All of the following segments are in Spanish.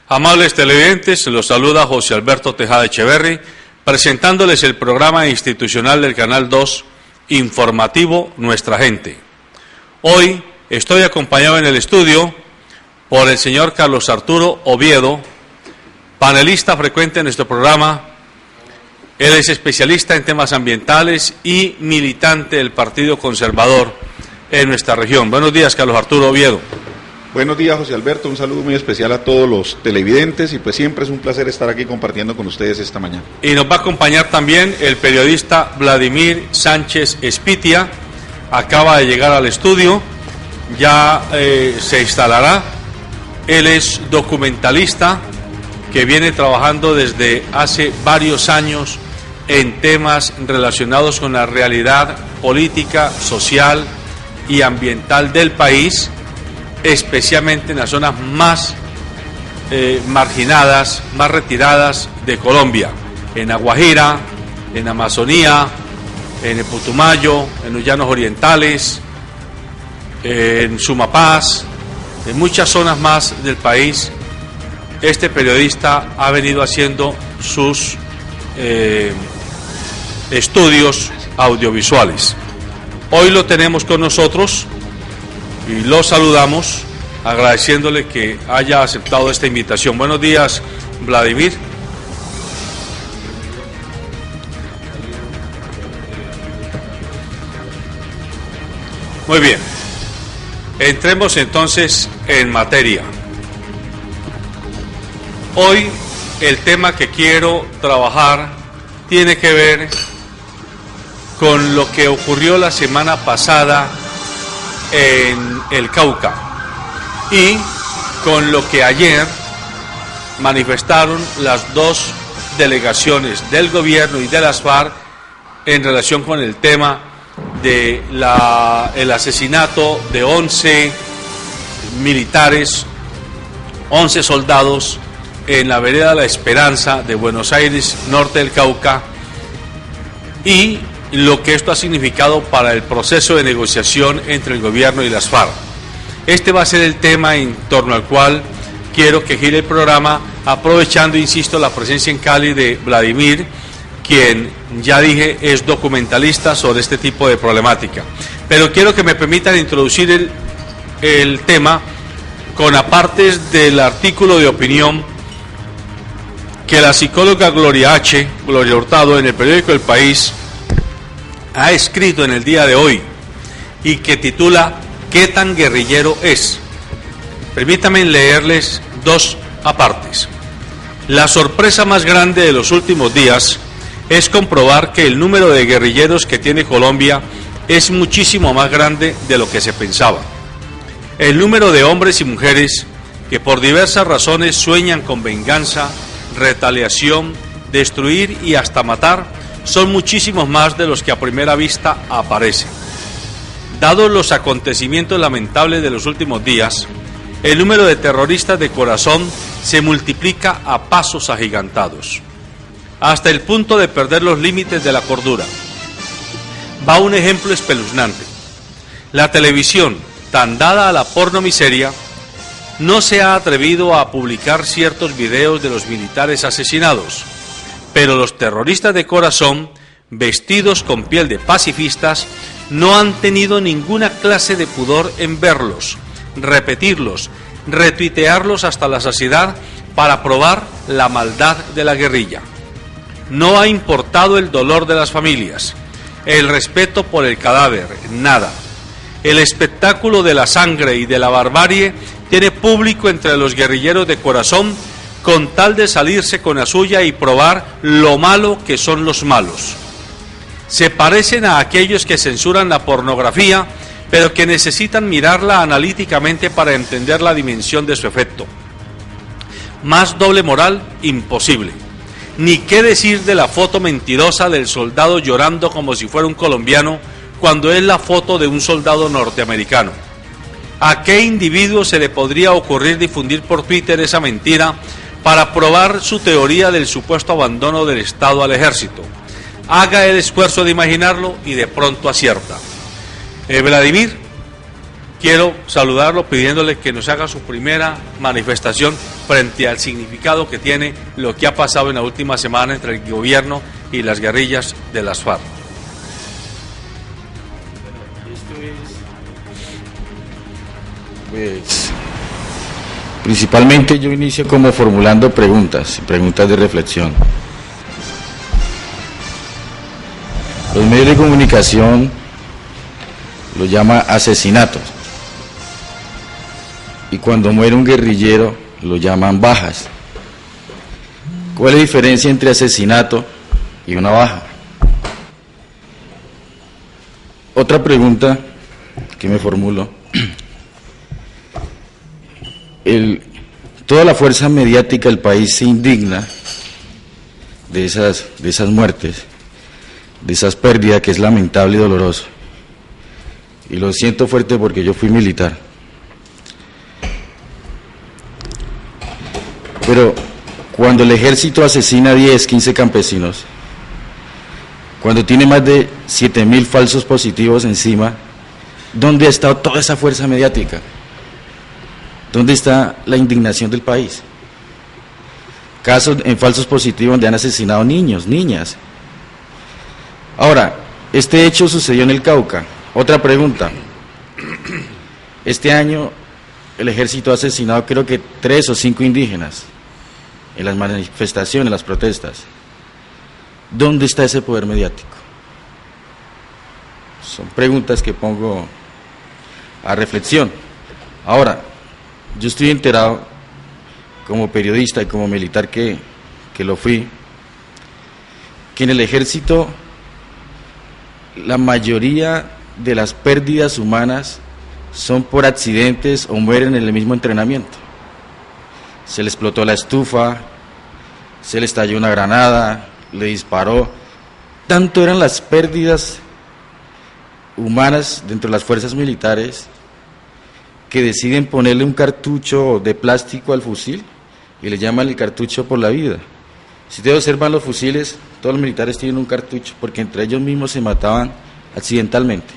Amables televidentes, los saluda José Alberto Tejada Echeverri, presentándoles el programa institucional del Canal 2, informativo Nuestra Gente. Hoy estoy acompañado en el estudio por el señor Carlos Arturo Oviedo, panelista frecuente en nuestro programa. Él es especialista en temas ambientales y militante del Partido Conservador en nuestra región. Buenos días, Carlos Arturo Oviedo. Buenos días, José Alberto, un saludo muy especial a todos los televidentes y pues siempre es un placer estar aquí compartiendo con ustedes esta mañana. Y nos va a acompañar también el periodista Vladimir Sánchez Espitia, acaba de llegar al estudio, ya se instalará. Él es documentalista que viene trabajando desde hace varios años en temas relacionados con la realidad política, social y ambiental del país, especialmente en las zonas más marginadas, más retiradas de Colombia, en La Guajira, en Amazonía, en el Putumayo, en los llanos orientales, en Sumapaz, en muchas zonas más del país. Este periodista ha venido haciendo sus estudios audiovisuales. Hoy lo tenemos con nosotros y lo saludamos agradeciéndole que haya aceptado esta invitación. Buenos días, Vladimir. Muy bien, entremos entonces en materia. Hoy el tema que quiero trabajar tiene que ver con lo que ocurrió la semana pasada en el Cauca y con lo que ayer manifestaron las dos delegaciones del gobierno y de las FARC en relación con el tema de el asesinato de 11 militares, 11 soldados en la vereda La Esperanza de Buenos Aires, norte del Cauca, y lo que esto ha significado para el proceso de negociación entre el gobierno y las FARC. Este va a ser el tema en torno al cual quiero que gire el programa, aprovechando, insisto, la presencia en Cali de Vladimir, quien, ya dije, es documentalista sobre este tipo de problemática. Pero quiero que me permitan introducir el tema con apartes del artículo de opinión que la psicóloga Gloria Hurtado, en el periódico El País, ha escrito en el día de hoy y que titula ¿Qué tan guerrillero es? Permítanme leerles dos apartes. La sorpresa más grande de los últimos días es comprobar que el número de guerrilleros que tiene Colombia es muchísimo más grande de lo que se pensaba. El número de hombres y mujeres que por diversas razones sueñan con venganza, retaliación, destruir y hasta matar son muchísimos más de los que a primera vista aparecen. Dados los acontecimientos lamentables de los últimos días, el número de terroristas de corazón se multiplica a pasos agigantados, hasta el punto de perder los límites de la cordura. Va un ejemplo espeluznante. La televisión, tan dada a la pornomiseria, no se ha atrevido a publicar ciertos videos de los militares asesinados, pero los terroristas de corazón, vestidos con piel de pacifistas, no han tenido ninguna clase de pudor en verlos, repetirlos, retuitearlos hasta la saciedad para probar la maldad de la guerrilla. No ha importado el dolor de las familias, el respeto por el cadáver, nada. El espectáculo de la sangre y de la barbarie tiene público entre los guerrilleros de corazón, con tal de salirse con la suya y probar lo malo que son los malos. Se parecen a aquellos que censuran la pornografía, pero que necesitan mirarla analíticamente para entender la dimensión de su efecto. Más doble moral, imposible. Ni qué decir de la foto mentirosa del soldado llorando como si fuera un colombiano, cuando es la foto de un soldado norteamericano. ¿A qué individuo se le podría ocurrir difundir por Twitter esa mentira para probar su teoría del supuesto abandono del Estado al ejército? Haga el esfuerzo de imaginarlo y de pronto acierta. Vladimir, quiero saludarlo pidiéndole que nos haga su primera manifestación frente al significado que tiene lo que ha pasado en la última semana entre el gobierno y las guerrillas de las FARC. Pues, principalmente yo inicio como formulando preguntas de reflexión. Los medios de comunicación lo llama asesinatos, y cuando muere un guerrillero lo llaman bajas. ¿Cuál es la diferencia entre asesinato y una baja? Otra pregunta que me formulo: toda la fuerza mediática del país se indigna de esas muertes, de esas pérdidas, que es lamentable y doloroso. Y lo siento fuerte porque yo fui militar. Pero cuando el ejército asesina a 10, 15 campesinos, cuando tiene más de 7.000 falsos positivos encima, ¿dónde ha estado toda esa fuerza mediática? ¿Dónde está la indignación del país? Casos en falsos positivos donde han asesinado niños, niñas. Ahora, este hecho sucedió en el Cauca. Otra pregunta: este año el ejército ha asesinado creo que 3 o 5 indígenas en las manifestaciones, en las protestas. ¿Dónde está ese poder mediático? Son preguntas que pongo a reflexión. Ahora, yo estoy enterado, como periodista y como militar que lo fui, que en el ejército la mayoría de las pérdidas humanas son por accidentes o mueren en el mismo entrenamiento. Se le explotó la estufa, se le estalló una granada, le disparó. Tanto eran las pérdidas humanas dentro de las fuerzas militares que deciden ponerle un cartucho de plástico al fusil y le llaman el cartucho por la vida. Si ustedes observan los fusiles, todos los militares tienen un cartucho porque entre ellos mismos se mataban accidentalmente.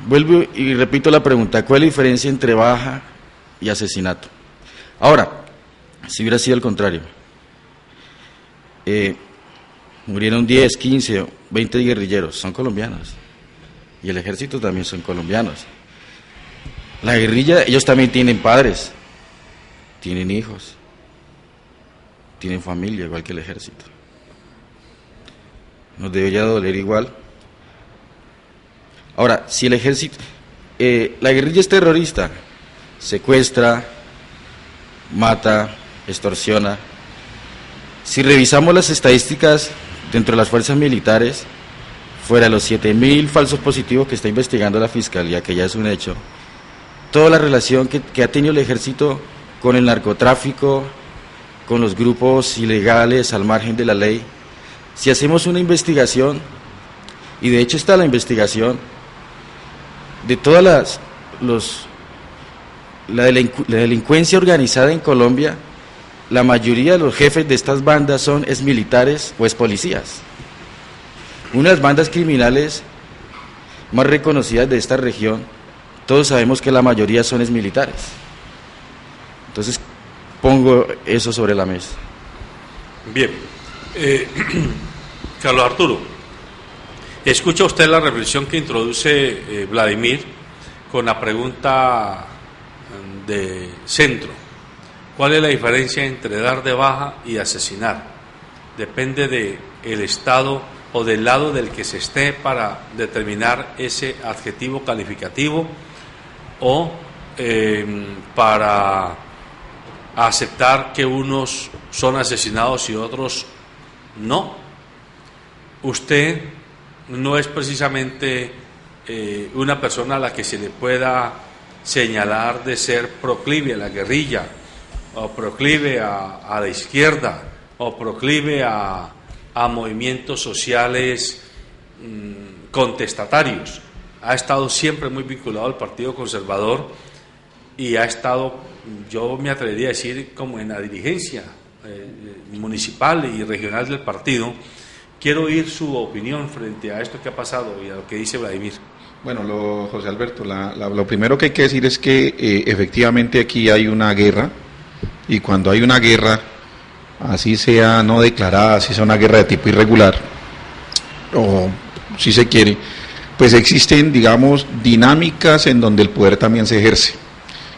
Vuelvo y repito la pregunta: ¿cuál es la diferencia entre baja y asesinato? Ahora, si hubiera sido al contrario, murieron 10, 15, 20 guerrilleros, son colombianos, y el ejército también son colombianos. La guerrilla, ellos también tienen padres, tienen hijos, tienen familia, igual que el ejército. Nos debería doler igual. Ahora, si el ejército, la guerrilla es terrorista, secuestra, mata, extorsiona. Si revisamos las estadísticas dentro de las fuerzas militares, fuera de los 7.000 falsos positivos que está investigando la Fiscalía, que ya es un hecho, toda la relación que ha tenido el ejército con el narcotráfico, con los grupos ilegales al margen de la ley, si hacemos una investigación, y de hecho está la investigación, de todas la delincuencia organizada en Colombia, la mayoría de los jefes de estas bandas son exmilitares o expolicías. Una de las bandas criminales más reconocidas de esta región, todos sabemos que la mayoría son exmilitares. Entonces, pongo eso sobre la mesa. Bien. Carlos Arturo, escucha usted la reflexión que introduce Vladimir con la pregunta de centro: ¿cuál es la diferencia entre dar de baja y asesinar? Depende del estado o del lado del que se esté para determinar ese adjetivo calificativo o para aceptar que unos son asesinados y otros no. Usted no es precisamente una persona a la que se le pueda señalar de ser proclive a la guerrilla, o proclive a la izquierda, o proclive a movimientos sociales contestatarios. Ha estado siempre muy vinculado al Partido Conservador y ha estado, yo me atrevería a decir, como en la dirigencia municipal y regional del partido, Quiero oír su opinión frente a esto que ha pasado y a lo que dice Vladimir. Bueno, José Alberto, lo primero que hay que decir es que efectivamente aquí hay una guerra, y cuando hay una guerra, así sea no declarada, así sea una guerra de tipo irregular, o si se quiere, pues existen, digamos, dinámicas en donde el poder también se ejerce.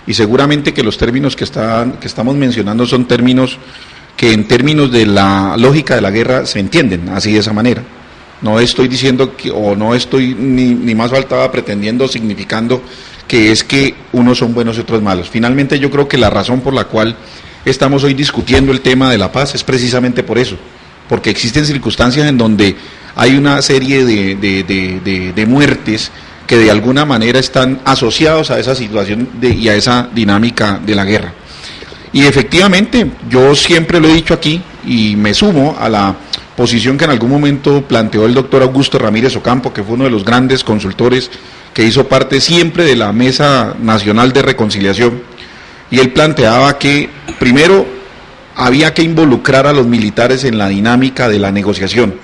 Y seguramente que los términos que estamos mencionando son términos que en términos de la lógica de la guerra se entienden así de esa manera. No estoy diciendo que, o no estoy ni más faltaba pretendiendo, significando que es que unos son buenos y otros malos. Finalmente yo creo que la razón por la cual estamos hoy discutiendo el tema de la paz es precisamente por eso, porque existen circunstancias en donde hay una serie de muertes que de alguna manera están asociados a esa situación y a esa dinámica de la guerra. Y efectivamente, yo siempre lo he dicho aquí y me sumo a la posición que en algún momento planteó el doctor Augusto Ramírez Ocampo, que fue uno de los grandes consultores que hizo parte siempre de la Mesa Nacional de Reconciliación, y él planteaba que primero había que involucrar a los militares en la dinámica de la negociación,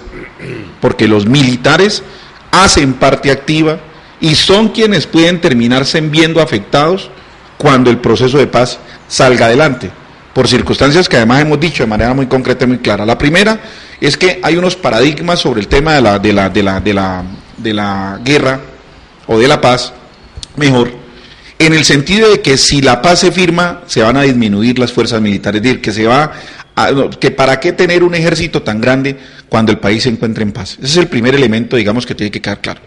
porque los militares hacen parte activa y son quienes pueden terminarse viendo afectados cuando el proceso de paz salga adelante, por circunstancias que además hemos dicho de manera muy concreta y muy clara. La primera es que hay unos paradigmas sobre el tema de la guerra o de la paz, mejor, en el sentido de que si la paz se firma, se van a disminuir las fuerzas militares, es decir, que para qué tener un ejército tan grande cuando el país se encuentre en paz. Ese es el primer elemento, digamos, que tiene que quedar claro.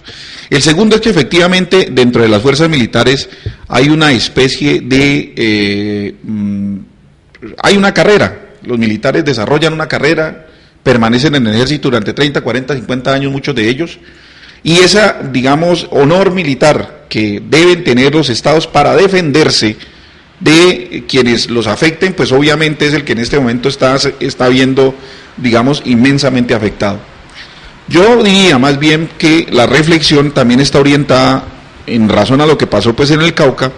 El segundo es que efectivamente dentro de las fuerzas militares hay una especie de hay una carrera. Los militares desarrollan una carrera, permanecen en el ejército durante 30, 40, 50 años, muchos de ellos, y esa, digamos, honor militar que deben tener los estados para defenderse de quienes los afecten, pues obviamente es el que en este momento está viendo, digamos, inmensamente afectado. Yo diría más bien que la reflexión también está orientada, en razón a lo que pasó pues en el Cauca,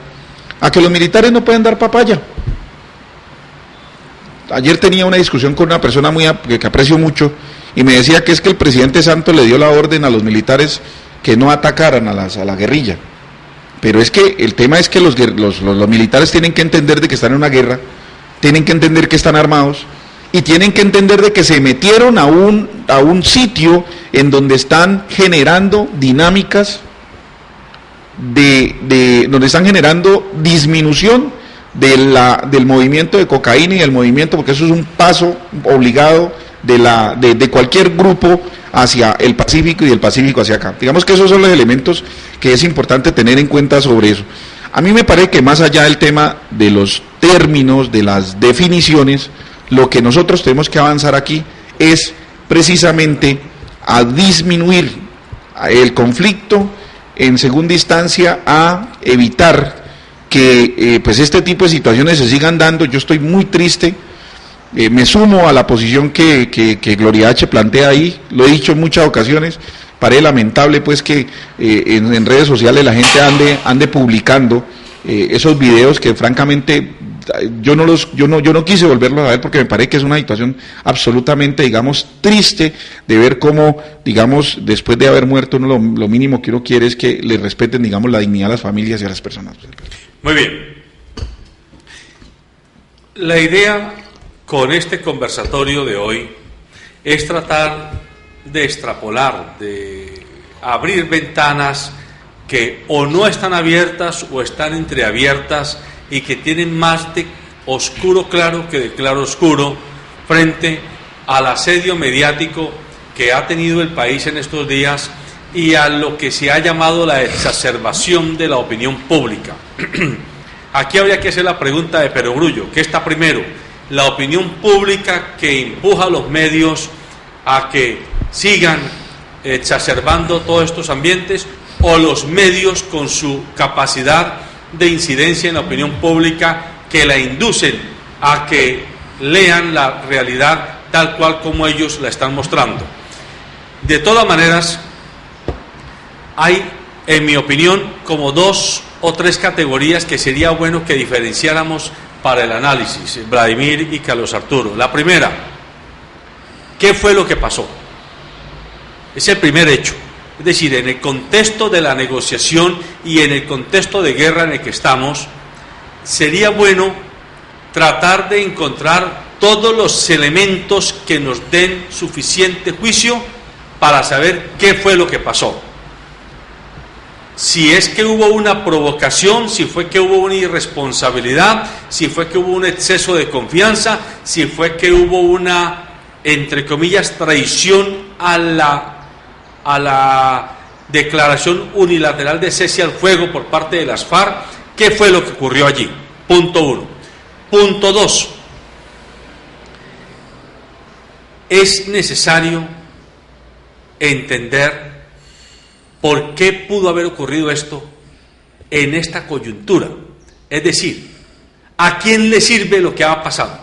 a que los militares no pueden dar papaya. Ayer tenía una discusión con una persona que aprecio mucho, y me decía que es que el presidente Santos le dio la orden a los militares que no atacaran a la guerrilla. Pero es que el tema es que los militares tienen que entender de que están en una guerra, tienen que entender que están armados, y tienen que entender de que se metieron a un sitio en donde están generando dinámicas donde están generando disminución del movimiento de cocaína y del movimiento, porque eso es un paso obligado de cualquier grupo hacia el Pacífico y del Pacífico hacia acá. Digamos que esos son los elementos que es importante tener en cuenta sobre eso. A mí me parece que más allá del tema de los términos, de las definiciones, lo que nosotros tenemos que avanzar aquí es precisamente a disminuir el conflicto, en segunda instancia a evitar que pues este tipo de situaciones se sigan dando. Yo estoy muy triste, me sumo a la posición que Gloria H. plantea ahí, lo he dicho en muchas ocasiones. Parece lamentable pues que en redes sociales la gente ande publicando esos videos que francamente yo no quise volverlos a ver, porque me parece que es una situación absolutamente, digamos, triste de ver cómo, digamos, después de haber muerto uno lo mínimo que uno quiere es que le respeten, digamos, la dignidad a las familias y a las personas. Muy bien. La idea con este conversatorio de hoy es tratar de extrapolar, de abrir ventanas que o no están abiertas o están entreabiertas y que tienen más de oscuro claro que de claro oscuro frente al asedio mediático que ha tenido el país en estos días y a lo que se ha llamado la exacerbación de la opinión pública. Aquí habría que hacer la pregunta de perogrullo: ¿qué está primero? ¿La opinión pública que empuja a los medios a que sigan exacerbando todos estos ambientes, o los medios con su capacidad de incidencia en la opinión pública que la inducen a que lean la realidad tal cual como ellos la están mostrando? De todas maneras, hay, en mi opinión, como 2 o 3 categorías que sería bueno que diferenciáramos para el análisis, Vladimir y Carlos Arturo. La primera, ¿qué fue lo que pasó? Es el primer hecho. Es decir, en el contexto de la negociación y en el contexto de guerra en el que estamos, sería bueno tratar de encontrar todos los elementos que nos den suficiente juicio para saber qué fue lo que pasó. Si es que hubo una provocación, si fue que hubo una irresponsabilidad, si fue que hubo un exceso de confianza, si fue que hubo una, entre comillas, traición a la declaración unilateral de cese al fuego por parte de las FARC. ¿Qué fue lo que ocurrió allí? Punto 1. Punto 2. Es necesario entender por qué pudo haber ocurrido esto en esta coyuntura. Es decir, ¿a quién le sirve lo que ha pasado?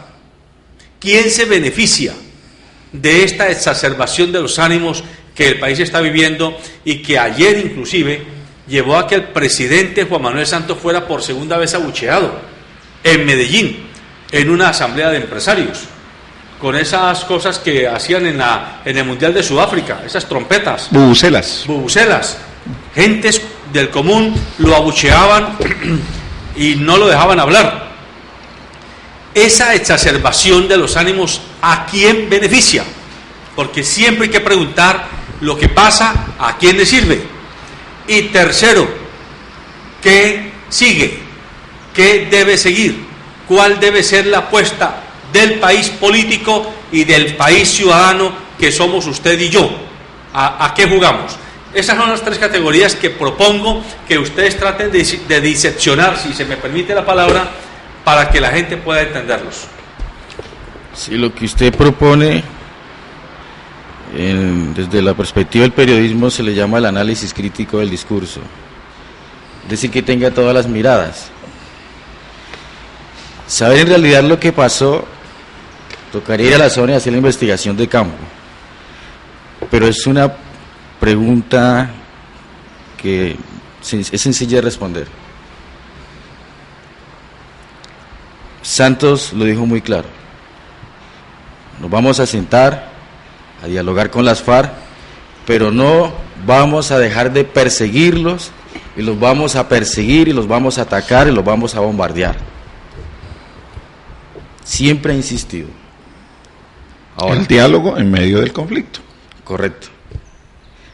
¿Quién se beneficia de esta exacerbación de los ánimos que el país está viviendo y que ayer inclusive llevó a que el presidente Juan Manuel Santos fuera por segunda vez abucheado en Medellín, en una asamblea de empresarios, con esas cosas que hacían en el Mundial de Sudáfrica, esas trompetas, bubucelas, gentes del común lo abucheaban y no lo dejaban hablar. Esa exacerbación de los ánimos, ¿a quién beneficia? Porque siempre hay que preguntar lo que pasa, ¿a quién le sirve? Y tercero, ¿qué sigue? ¿Qué debe seguir? ¿Cuál debe ser la apuesta del país político y del país ciudadano que somos usted y yo? ¿A qué jugamos? Esas son las tres categorías que propongo que ustedes traten de diseccionar, si se me permite la palabra, para que la gente pueda entenderlos. Sí, lo que usted propone, desde la perspectiva del periodismo, se le llama el análisis crítico del discurso. Es decir, que tenga todas las miradas. Saber en realidad lo que pasó, tocaría ir a la zona y hacer la investigación de campo. Pero es una pregunta que es sencilla de responder. Santos lo dijo muy claro: nos vamos a sentar a dialogar con las FARC, pero no vamos a dejar de perseguirlos, y los vamos a perseguir y los vamos a atacar y los vamos a bombardear. Siempre ha insistido. Ahora, el diálogo en medio del conflicto. Correcto.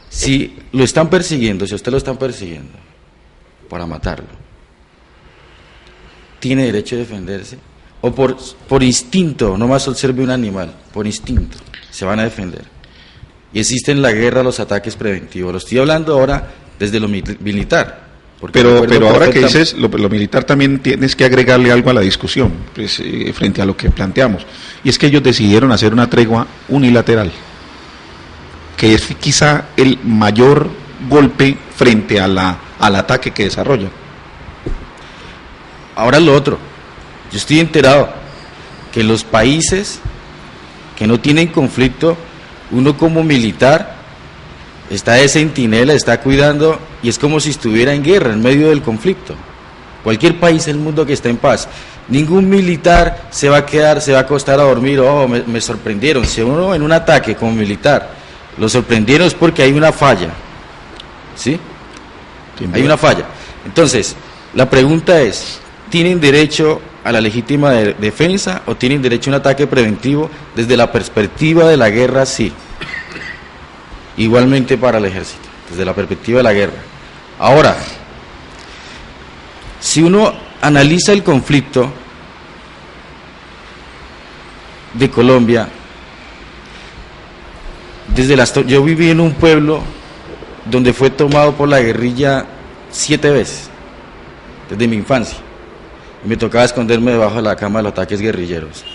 Si lo están persiguiendo, si a usted lo están persiguiendo para matarlo, ¿tiene derecho a defenderse? O por instinto, no más observe un animal, por instinto, se van a defender. Y existen en la guerra los ataques preventivos. Lo estoy hablando ahora desde lo militar. Pero ahora que dices lo militar, también tienes que agregarle algo a la discusión, pues, frente a lo que planteamos. Y es que ellos decidieron hacer una tregua unilateral, que es quizá el mayor golpe frente al ataque que desarrolla. Ahora lo otro, yo estoy enterado que los países que no tienen conflicto, uno como militar está de centinela, está cuidando, y es como si estuviera en guerra, en medio del conflicto. Cualquier país del mundo que esté en paz, ningún militar se va a acostar a dormir, me sorprendieron. Si uno en un ataque como militar lo sorprendieron es porque hay una falla, ¿sí? Hay una falla. Entonces, la pregunta es, ¿tienen derecho a la legítima defensa o tienen derecho a un ataque preventivo? Desde la perspectiva de la guerra, sí. Igualmente para el ejército, desde la perspectiva de la guerra. Ahora, si uno analiza el conflicto de Colombia, yo viví en un pueblo donde fue tomado por la guerrilla 7 veces, desde mi infancia. Y me tocaba esconderme debajo de la cama de los ataques guerrilleros.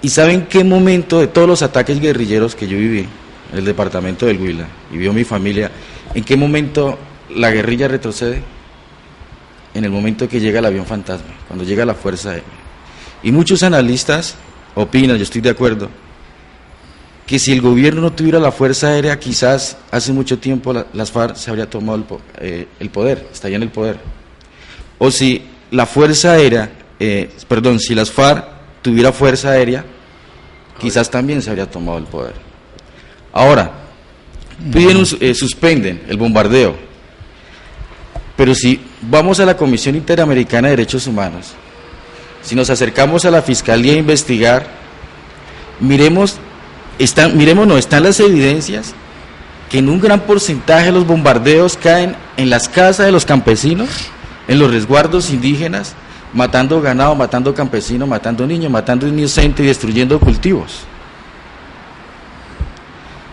¿Y saben qué momento de todos los ataques guerrilleros que yo viví en el departamento del Huila, y vio mi familia, en qué momento la guerrilla retrocede? En el momento que llega el avión fantasma, cuando llega la Fuerza Aérea. Y muchos analistas opinan, yo estoy de acuerdo, que si el gobierno no tuviera la Fuerza Aérea, quizás hace mucho tiempo las FARC se habría tomado el poder, estarían en el poder. O si la Fuerza Aérea, si las FARC tuviera Fuerza Aérea, quizás también se habría tomado el poder. Ahora, suspenden el bombardeo, pero si vamos a la Comisión Interamericana de Derechos Humanos, si nos acercamos a la Fiscalía a investigar, están las evidencias que en un gran porcentaje los bombardeos caen en las casas de los campesinos, en los resguardos indígenas, matando ganado, matando campesinos, matando niños, matando inocentes y destruyendo cultivos.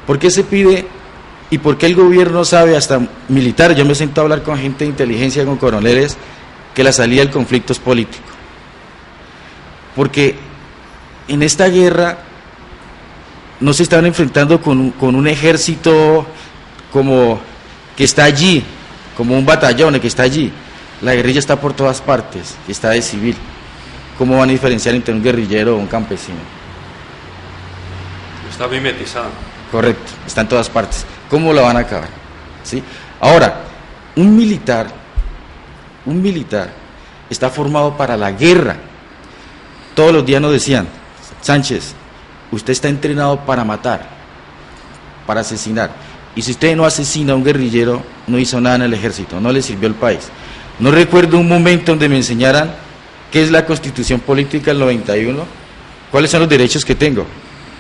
¿Por qué se pide y por qué el gobierno sabe, hasta militares, yo me siento a hablar con gente de inteligencia, con coroneles, que la salida del conflicto es político? Porque en esta guerra no se están enfrentando con un ejército como que está allí, como un batallón que está allí. La guerrilla está por todas partes, está de civil. ¿Cómo van a diferenciar entre un guerrillero o un campesino? Está mimetizado. Correcto, está en todas partes. ¿Cómo la van a acabar? ¿Sí? Ahora, un militar está formado para la guerra. Todos los días nos decían: Sánchez, usted está entrenado para matar, para asesinar. Y si usted no asesina a un guerrillero, no hizo nada en el ejército, no le sirvió al país. No recuerdo un momento donde me enseñaran qué es la Constitución Política del 91, cuáles son los derechos que tengo.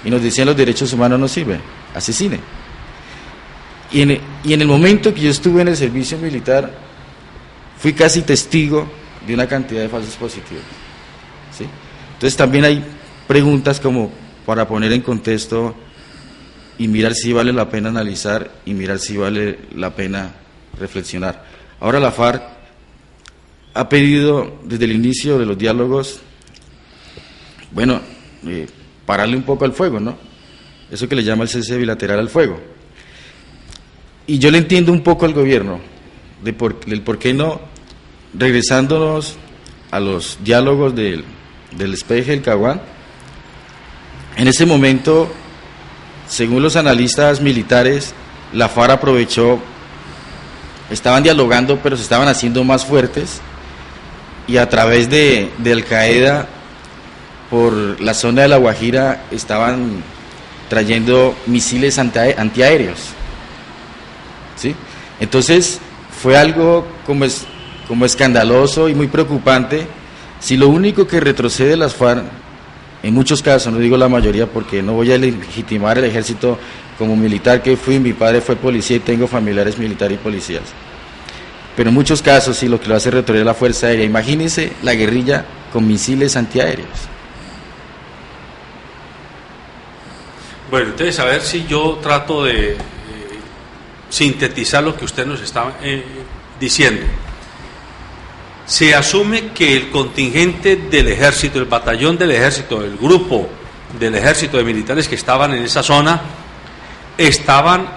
Y nos decían: los derechos humanos no sirven, asesine. Y en el momento que yo estuve en el servicio militar, fui casi testigo de una cantidad de falsos positivos. ¿Sí? Entonces también hay preguntas como para poner en contexto y mirar si vale la pena analizar y mirar si vale la pena reflexionar. Ahora la FARC ha pedido desde el inicio de los diálogos, pararle un poco al fuego, ¿no? Eso que le llama el cese bilateral al fuego. Y yo le entiendo un poco al gobierno del por qué no, regresándonos a los diálogos del despeje del Caguán. En ese momento, según los analistas militares, la FARC aprovechó, estaban dialogando, pero se estaban haciendo más fuertes, y a través de Al-Qaeda, por la zona de La Guajira, estaban trayendo misiles antiaéreos. ¿Sí? Entonces, fue algo como escandaloso y muy preocupante. Si lo único que retrocede las FARC, en muchos casos, no digo la mayoría porque no voy a legitimar el ejército como militar que fui, mi padre fue policía y tengo familiares militares y policías, pero en muchos casos sí lo que lo hace retroceder es la Fuerza Aérea. Imagínense la guerrilla con misiles antiaéreos. Bueno, entonces a ver si yo trato de sintetizar lo que usted nos está diciendo. Se asume que el contingente del ejército, el batallón del ejército, el grupo del ejército de militares que estaban en esa zona, estaban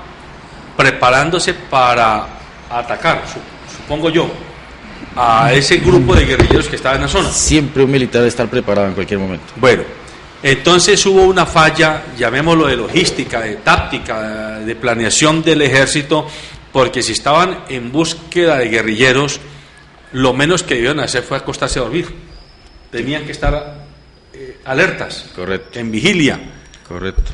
preparándose para atacar, supongo yo, a ese grupo de guerrilleros que estaba en la zona. Siempre un militar debe estar preparado en cualquier momento. Bueno, entonces hubo una falla, llamémoslo de logística, de táctica, de planeación del ejército, porque si estaban en búsqueda de guerrilleros, lo menos que debían hacer fue acostarse a dormir. Tenían que estar alertas, correcto, en vigilia, correcto,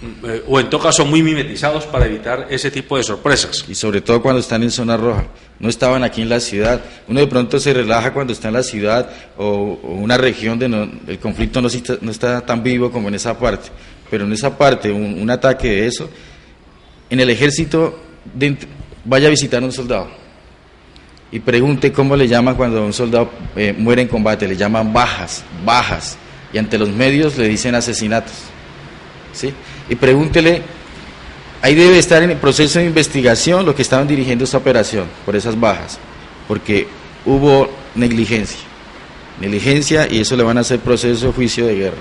o en todo caso muy mimetizados para evitar ese tipo de sorpresas. Y sobre todo cuando están en zona roja. No estaban aquí en la ciudad. Uno de pronto se relaja cuando está en la ciudad o una región donde el conflicto no está tan vivo como en esa parte. Pero en esa parte, un ataque de eso, en el ejército, vaya a visitar a un soldado y pregunte cómo le llaman cuando un soldado muere en combate. Le llaman bajas, y ante los medios le dicen asesinatos, ¿sí? Y pregúntele, ahí debe estar en el proceso de investigación lo que estaban dirigiendo esta operación por esas bajas, porque hubo negligencia, y eso le van a hacer proceso de juicio de guerra.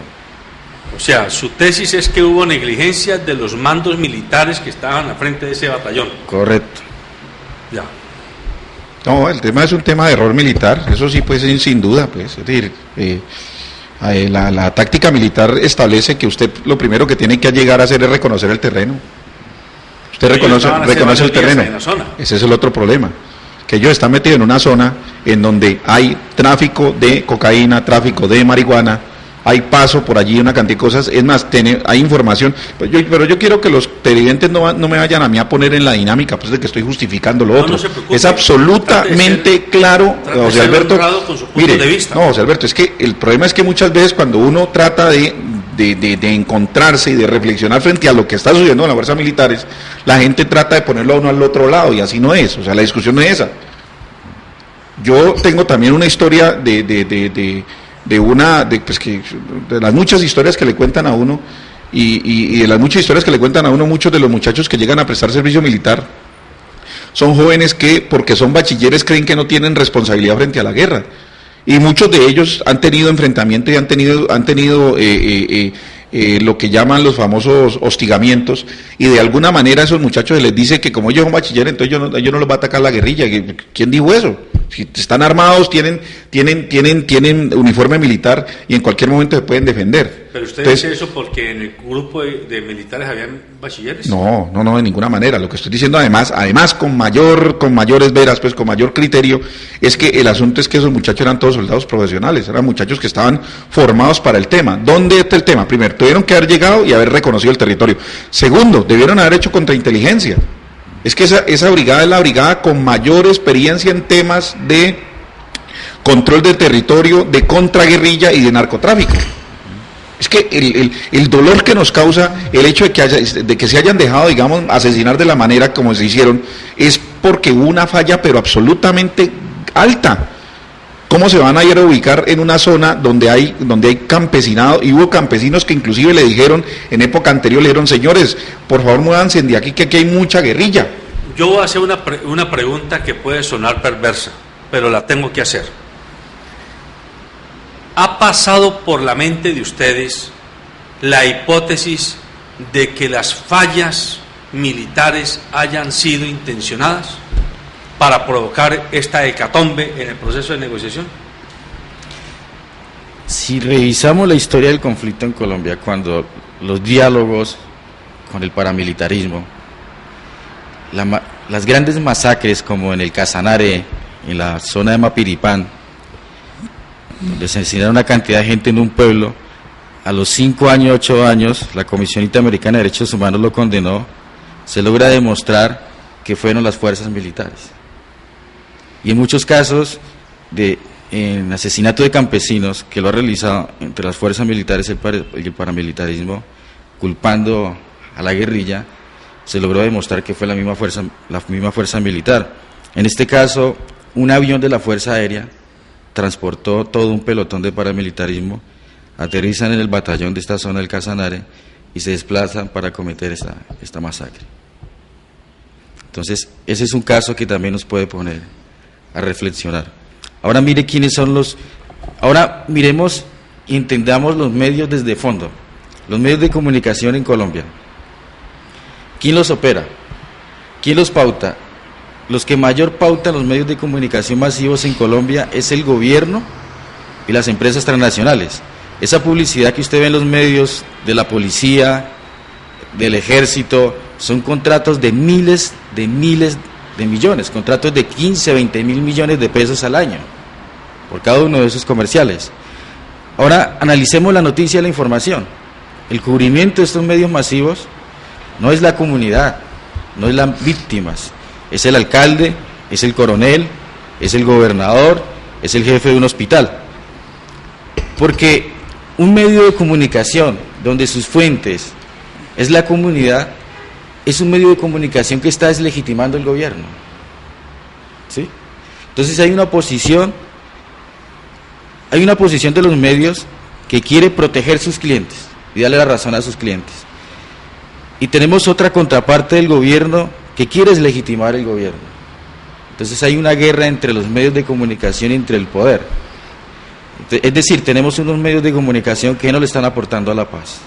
O sea, su tesis es que hubo negligencia de los mandos militares que estaban al frente de ese batallón. Correcto. Ya. No, el tema es un tema de error militar, eso sí, pues sin duda, pues, es decir, la táctica militar establece que usted lo primero que tiene que llegar a hacer es reconocer el terreno. Usted reconoce el terreno. Ese es el otro problema, que ellos están metidos en una zona en donde hay tráfico de cocaína, tráfico de marihuana, hay paso por allí, una cantidad de cosas, es más, hay información, pero yo quiero que los televidentes no me vayan a mí a poner en la dinámica, pues de que estoy justificando lo otro. No se preocupe, es absolutamente claro, José Alberto, mire, no, José Alberto, es que el problema es que muchas veces cuando uno trata de encontrarse y de reflexionar frente a lo que está sucediendo en las fuerzas militares, la gente trata de ponerlo a uno al otro lado, y así no es, o sea, la discusión no es esa. Yo tengo también una historia de las muchas historias que le cuentan a uno, y de las muchas historias que le cuentan a uno, muchos de los muchachos que llegan a prestar servicio militar son jóvenes que, porque son bachilleres, creen que no tienen responsabilidad frente a la guerra, y muchos de ellos han tenido enfrentamiento y han tenido lo que llaman los famosos hostigamientos, y de alguna manera a esos muchachos se les dice que como ellos son bachilleres, entonces ellos no los va a atacar la guerrilla. ¿Quién dijo eso? Si están armados, tienen uniforme militar y en cualquier momento se pueden defender. ¿Pero usted dice eso porque en el grupo de militares habían bachilleres? No, de ninguna manera. Lo que estoy diciendo además con mayores veras, pues con mayor criterio, es que el asunto es que esos muchachos eran todos soldados profesionales, eran muchachos que estaban formados para el tema. ¿Dónde está el tema? Primero, tuvieron que haber llegado y haber reconocido el territorio. Segundo, debieron haber hecho contrainteligencia. Es que esa brigada es la brigada con mayor experiencia en temas de control del territorio, de contraguerrilla y de narcotráfico. Es que el dolor que nos causa el hecho de que se hayan dejado, digamos, asesinar de la manera como se hicieron, es porque hubo una falla pero absolutamente alta. ¿Cómo se van a ir a ubicar en una zona donde hay campesinado? Y hubo campesinos que inclusive le dijeron, en época anterior le dijeron, señores, por favor muévanse de aquí, que aquí hay mucha guerrilla. Yo voy a hacer una pregunta que puede sonar perversa, pero la tengo que hacer. ¿Ha pasado por la mente de ustedes la hipótesis de que las fallas militares hayan sido intencionadas para provocar esta hecatombe en el proceso de negociación? Si revisamos la historia del conflicto en Colombia, cuando los diálogos con el paramilitarismo, las grandes masacres como en el Casanare, en la zona de Mapiripán, donde se asesinaron una cantidad de gente en un pueblo, a los 5 años, 8 años, la Comisión Interamericana de Derechos Humanos lo condenó, se logra demostrar que fueron las fuerzas militares. Y en muchos casos en asesinato de campesinos que lo ha realizado entre las fuerzas militares y el paramilitarismo, culpando a la guerrilla, se logró demostrar que fue la misma fuerza militar. En este caso, un avión de la Fuerza Aérea transportó todo un pelotón de paramilitarismo, aterrizan en el batallón de esta zona del Casanare y se desplazan para cometer esta masacre. Entonces, ese es un caso que también nos puede poner a reflexionar. Ahora mire quiénes son ahora miremos y entendamos los medios desde fondo, los medios de comunicación en Colombia. ¿Quién los opera? ¿Quién los pauta? Los que mayor pautan los medios de comunicación masivos en Colombia es el gobierno y las empresas transnacionales. Esa publicidad que usted ve en los medios de la policía, del ejército, son contratos de miles de millones, contratos de 15, 20 mil millones de pesos al año, por cada uno de esos comerciales. Ahora analicemos la noticia y la información. El cubrimiento de estos medios masivos no es la comunidad, no es las víctimas, es el alcalde, es el coronel, es el gobernador, es el jefe de un hospital. Porque un medio de comunicación donde sus fuentes es la comunidad, es un medio de comunicación que está deslegitimando el gobierno. ¿Sí? Entonces hay una posición de los medios que quiere proteger sus clientes y darle la razón a sus clientes. Y tenemos otra contraparte del gobierno que quiere deslegitimar el gobierno. Entonces hay una guerra entre los medios de comunicación y entre el poder. Es decir, tenemos unos medios de comunicación que no le están aportando a la paz.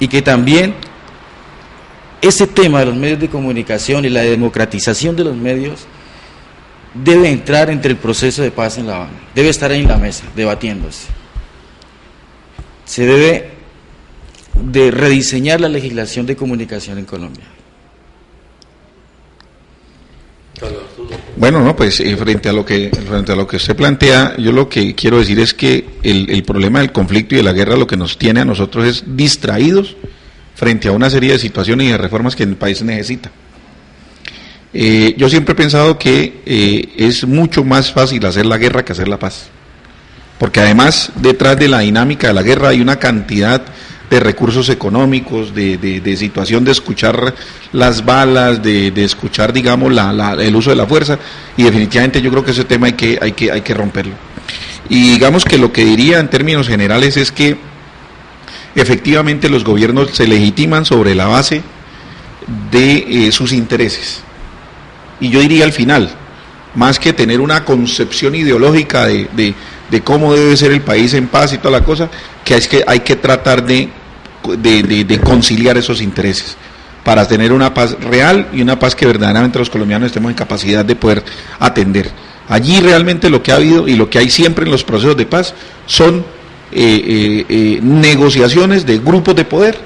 Y que también ese tema de los medios de comunicación y la democratización de los medios debe entrar entre el proceso de paz en La Habana, debe estar ahí en la mesa, debatiéndose. Se debe de rediseñar la legislación de comunicación en Colombia. Bueno, no, pues frente a lo que usted plantea, yo lo que quiero decir es que el problema del conflicto y de la guerra lo que nos tiene a nosotros es distraídos frente a una serie de situaciones y de reformas que el país necesita. Yo siempre he pensado que es mucho más fácil hacer la guerra que hacer la paz, porque además detrás de la dinámica de la guerra hay una cantidad de recursos económicos, de situación de escuchar las balas, de escuchar, digamos, el uso de la fuerza, y definitivamente yo creo que ese tema hay que romperlo. Y digamos que lo que diría en términos generales es que efectivamente los gobiernos se legitiman sobre la base de sus intereses. Y yo diría al final, más que tener una concepción ideológica de cómo debe ser el país en paz y toda la cosa, que hay que tratar de conciliar esos intereses para tener una paz real y una paz que verdaderamente los colombianos estemos en capacidad de poder atender. Allí realmente lo que ha habido y lo que hay siempre en los procesos de paz son negociaciones de grupos de poder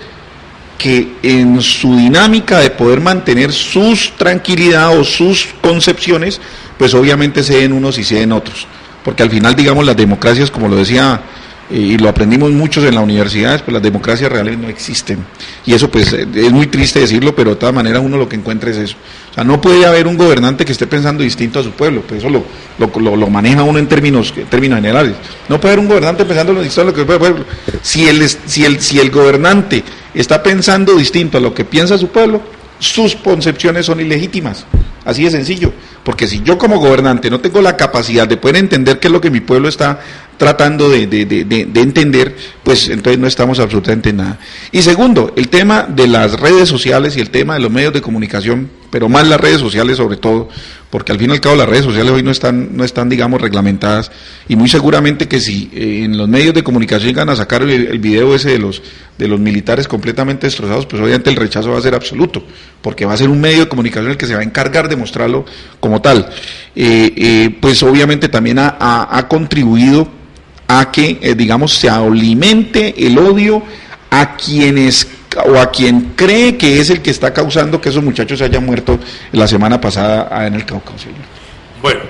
que en su dinámica de poder mantener sus tranquilidad o sus concepciones, pues obviamente ceden unos y ceden otros, porque al final, digamos, las democracias, como lo decía y lo aprendimos muchos en las universidades, pues las democracias reales no existen, y eso pues es muy triste decirlo, pero de todas maneras uno lo que encuentra es eso. O sea, no puede haber un gobernante que esté pensando distinto a su pueblo, pues eso lo maneja uno en términos generales. No puede haber un gobernante pensando distinto a lo que el pueblo. Si el gobernante está pensando distinto a lo que piensa su pueblo, sus concepciones son ilegítimas, así de sencillo, porque si yo como gobernante no tengo la capacidad de poder entender qué es lo que mi pueblo está tratando de entender, pues entonces no estamos absolutamente en nada. Y segundo, el tema de las redes sociales y el tema de los medios de comunicación, pero más las redes sociales sobre todo, porque al fin y al cabo las redes sociales hoy no están digamos reglamentadas, y muy seguramente que si en los medios de comunicación llegan a sacar el video ese de los militares completamente destrozados, pues obviamente el rechazo va a ser absoluto, porque va a ser un medio de comunicación el que se va a encargar de mostrarlo como tal. Pues obviamente también ha contribuido a que, digamos, se alimente el odio a quienes o a quien cree que es el que está causando que esos muchachos se hayan muerto la semana pasada en el Cauca, señor. Bueno,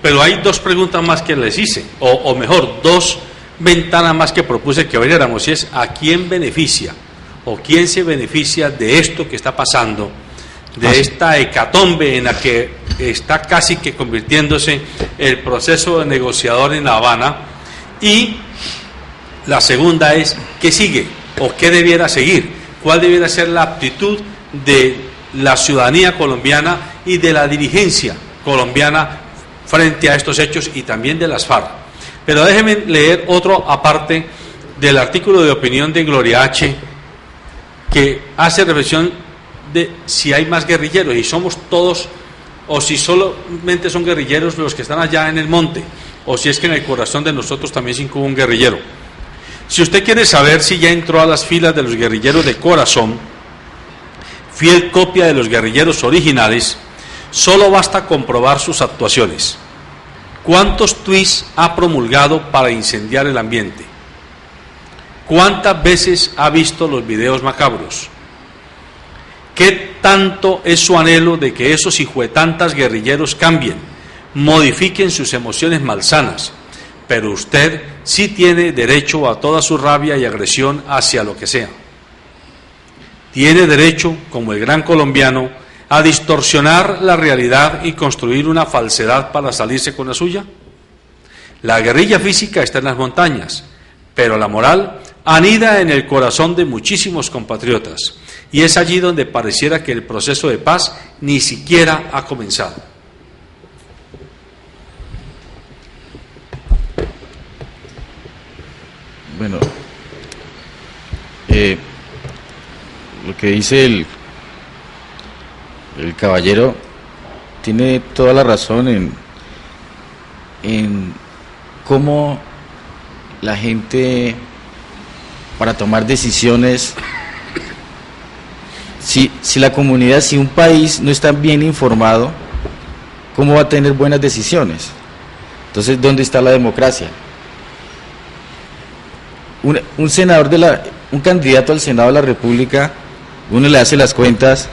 pero hay dos preguntas más que les hice, o mejor, dos ventanas más que propuse que abriéramos, y es ¿a quién beneficia o quién se beneficia de esto que está pasando, de esta hecatombe en la que está casi que convirtiéndose el proceso de negociador en La Habana? Y la segunda es ¿qué sigue o qué debiera seguir? ¿Cuál debiera ser la actitud de la ciudadanía colombiana y de la dirigencia colombiana frente a estos hechos, y también de las FARC? Pero déjenme leer otro aparte del artículo de opinión de Gloria H., que hace reflexión de si hay más guerrilleros, y somos todos, o si solamente son guerrilleros los que están allá en el monte, o si es que en el corazón de nosotros también se incuba un guerrillero. Si usted quiere saber si ya entró a las filas de los guerrilleros de corazón, fiel copia de los guerrilleros originales, solo basta comprobar sus actuaciones. ¿Cuántos tuits ha promulgado para incendiar el ambiente? ¿Cuántas veces ha visto los videos macabros? ¿Qué tanto es su anhelo de que esos hijuetantas guerrilleros cambien, modifiquen sus emociones malsanas? Pero usted sí tiene derecho a toda su rabia y agresión hacia lo que sea. Tiene derecho, como el gran colombiano, a distorsionar la realidad y construir una falsedad para salirse con la suya. La guerrilla física está en las montañas, pero la moral anida en el corazón de muchísimos compatriotas, y es allí donde pareciera que el proceso de paz ni siquiera ha comenzado. Bueno, lo que dice el caballero tiene toda la razón en cómo la gente, para tomar decisiones, si la comunidad, si un país no está bien informado, ¿cómo va a tener buenas decisiones? Entonces, ¿dónde está la democracia? Un senador un candidato al Senado de la República, uno le hace las cuentas,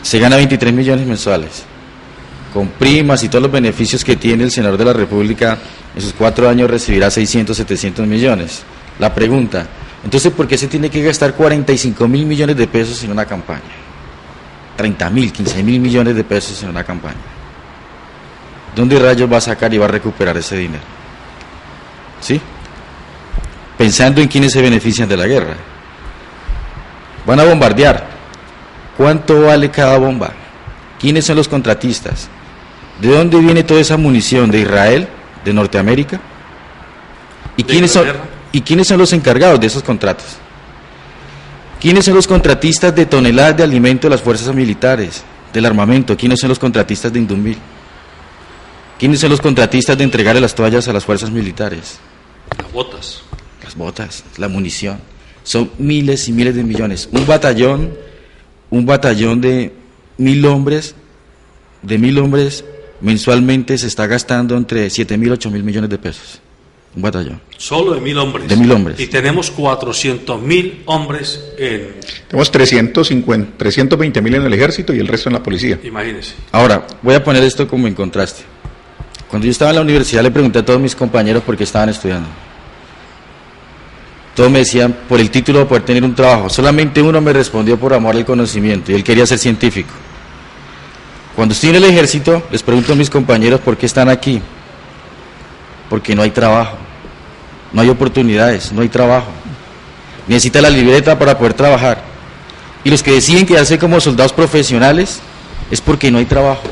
se gana 23 millones mensuales. con primas y todos los beneficios que tiene el senador de la República, en sus 4 años recibirá 600, 700 millones. La pregunta, entonces, ¿por qué se tiene que gastar 45.000 millones de pesos en una campaña? 30.000, 15.000 millones de pesos en una campaña. ¿Dónde rayos va a sacar y va a recuperar ese dinero? ¿Sí? Pensando en quiénes se benefician de la guerra. Van a bombardear. ¿Cuánto vale cada bomba? ¿Quiénes son los contratistas? ¿De dónde viene toda esa munición? ¿De Israel? ¿De Norteamérica? ¿Y quiénes son los encargados de esos contratos? ¿Quiénes son los contratistas de toneladas de alimento de las fuerzas militares, del armamento? ¿Quiénes son los contratistas de Indumil? ¿Quiénes son los contratistas de entregarle las toallas a las fuerzas militares? Las botas. Las botas, la munición. Son miles y miles de millones. Un batallón de 1.000 hombres, mensualmente se está gastando entre 7.000 y 8.000 millones de pesos. Un batallón. Solo de 1.000 hombres. De 1.000 hombres. Y tenemos 400.000 hombres en... Tenemos 320.000 en el ejército y el resto en la policía. Imagínense. Ahora, voy a poner esto como en contraste. Cuando yo estaba en la universidad le pregunté a todos mis compañeros por qué estaban estudiando. Todos me decían por el título de poder tener un trabajo. Solamente uno me respondió por amor al conocimiento y él quería ser científico. Cuando estoy en el ejército, les pregunto a mis compañeros por qué están aquí. Porque no hay trabajo, no hay oportunidades, no hay trabajo. Necesita la libreta para poder trabajar. Y los que deciden quedarse como soldados profesionales es porque no hay trabajo.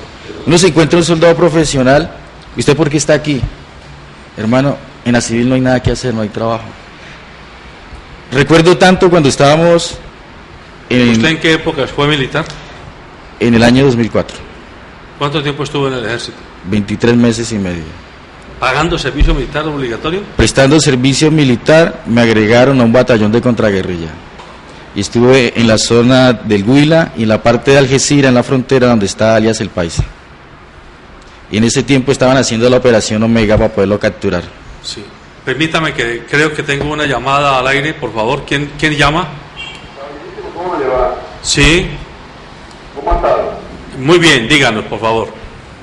Uno se encuentra un soldado profesional, ¿y usted por qué está aquí? Hermano, en la civil no hay nada que hacer, no hay trabajo. Recuerdo tanto cuando estábamos ¿Usted en qué época fue militar? En el año 2004. ¿Cuánto tiempo estuvo en el ejército? 23 meses y medio. ¿Pagando servicio militar obligatorio? Prestando servicio militar, me agregaron a un batallón de contraguerrilla. Y estuve en la zona del Huila y en la parte de Algeciras, en la frontera donde está alias El Paisa. Y en ese tiempo estaban haciendo la operación Omega para poderlo capturar. Sí. Permítame que creo que tengo una llamada al aire, por favor. ¿Quién llama? ¿Cómo le va? Sí. ¿Cómo ha estado? Muy bien, díganos, por favor.